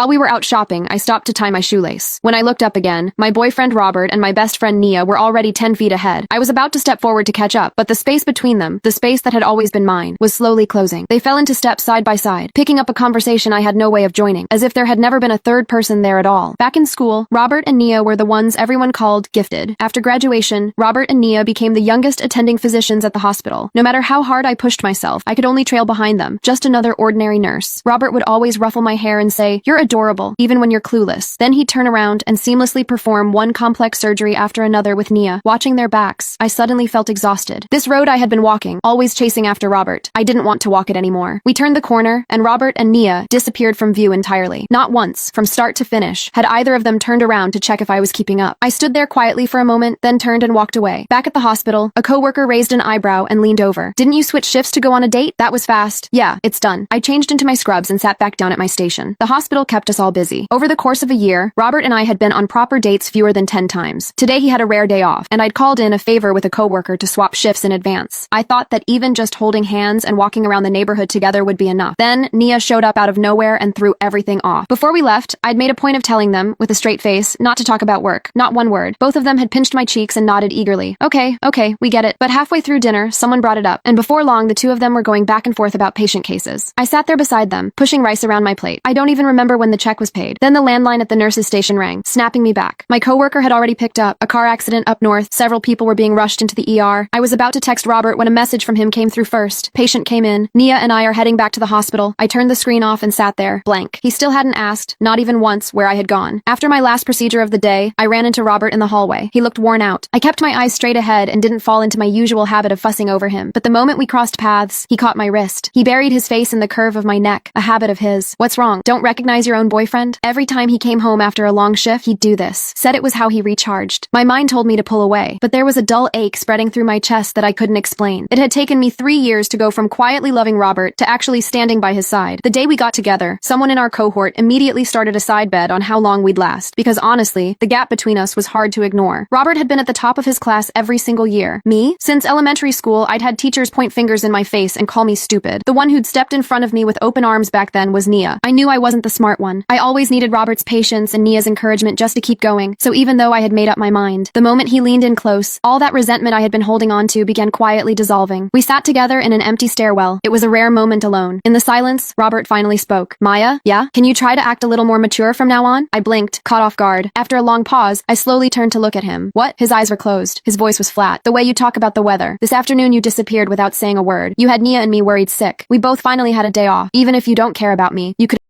While we were out shopping, I stopped to tie my shoelace. When I looked up again, my boyfriend Robert and my best friend Nia were already 10 feet ahead. I was about to step forward to catch up, but the space between them, the space that had always been mine, was slowly closing. They fell into step side by side, picking up a conversation I had no way of joining, as if there had never been a third person there at all. Back in school, Robert and Nia were the ones everyone called gifted. After graduation, Robert and Nia became the youngest attending physicians at the hospital. No matter how hard I pushed myself, I could only trail behind them, just another ordinary nurse. Robert would always ruffle my hair and say, "You're adorable, even when you're clueless." Then he'd turn around and seamlessly perform one complex surgery after another with Nia. Watching their backs, I suddenly felt exhausted. This road I had been walking, always chasing after Robert. I didn't want to walk it anymore. We turned the corner, and Robert and Nia disappeared from view entirely. Not once, from start to finish, had either of them turned around to check if I was keeping up. I stood there quietly for a moment, then turned and walked away. Back at the hospital, a coworker raised an eyebrow and leaned over. "Didn't you switch shifts to go on a date? That was fast." "Yeah, it's done." I changed into my scrubs and sat back down at my station. The hospital kept us all busy. Over the course of a year, Robert and I had been on proper dates fewer than 10 times. Today he had a rare day off, and I'd called in a favor with a coworker to swap shifts in advance. I thought that even just holding hands and walking around the neighborhood together would be enough. Then Nia showed up out of nowhere and threw everything off. Before we left, I'd made a point of telling them, with a straight face, not to talk about work. Not one word. Both of them had pinched my cheeks and nodded eagerly. Okay, we get it. But halfway through dinner, someone brought it up, and before long the two of them were going back and forth about patient cases. I sat there beside them, pushing rice around my plate. I don't even remember when the check was paid. Then the landline at the nurse's station rang, snapping me back. My coworker had already picked up. A car accident up north. Several people were being rushed into the ER. I was about to text Robert when a message from him came through first. Patient came in. Nia and I are heading back to the hospital. I turned the screen off and sat there, blank. He still hadn't asked, not even once, where I had gone. After my last procedure of the day, I ran into Robert in the hallway. He looked worn out. I kept my eyes straight ahead and didn't fall into my usual habit of fussing over him. But the moment we crossed paths, he caught my wrist. He buried his face in the curve of my neck, a habit of his. "What's wrong? Don't recognize your own boyfriend?" Every time he came home after a long shift, he'd do this. Said it was how he recharged. My mind told me to pull away, but there was a dull ache spreading through my chest that I couldn't explain. It had taken me 3 years to go from quietly loving Robert to actually standing by his side. The day we got together, someone in our cohort immediately started a side bet on how long we'd last, because honestly, the gap between us was hard to ignore. Robert had been at the top of his class every single year. Me? Since elementary school, I'd had teachers point fingers in my face and call me stupid. The one who'd stepped in front of me with open arms back then was Nia. I knew I wasn't the smart one. I always needed Robert's patience and Nia's encouragement just to keep going, so even though I had made up my mind, the moment he leaned in close, all that resentment I had been holding on to began quietly dissolving. We sat together in an empty stairwell. It was a rare moment alone. In the silence, Robert finally spoke. "Maya? Yeah? Can you try to act a little more mature from now on?" I blinked, caught off guard. After a long pause, I slowly turned to look at him. "What?" His eyes were closed. His voice was flat. "The way you talk about the weather. This afternoon you disappeared without saying a word. You had Nia and me worried sick. We both finally had a day off. Even if you don't care about me, you could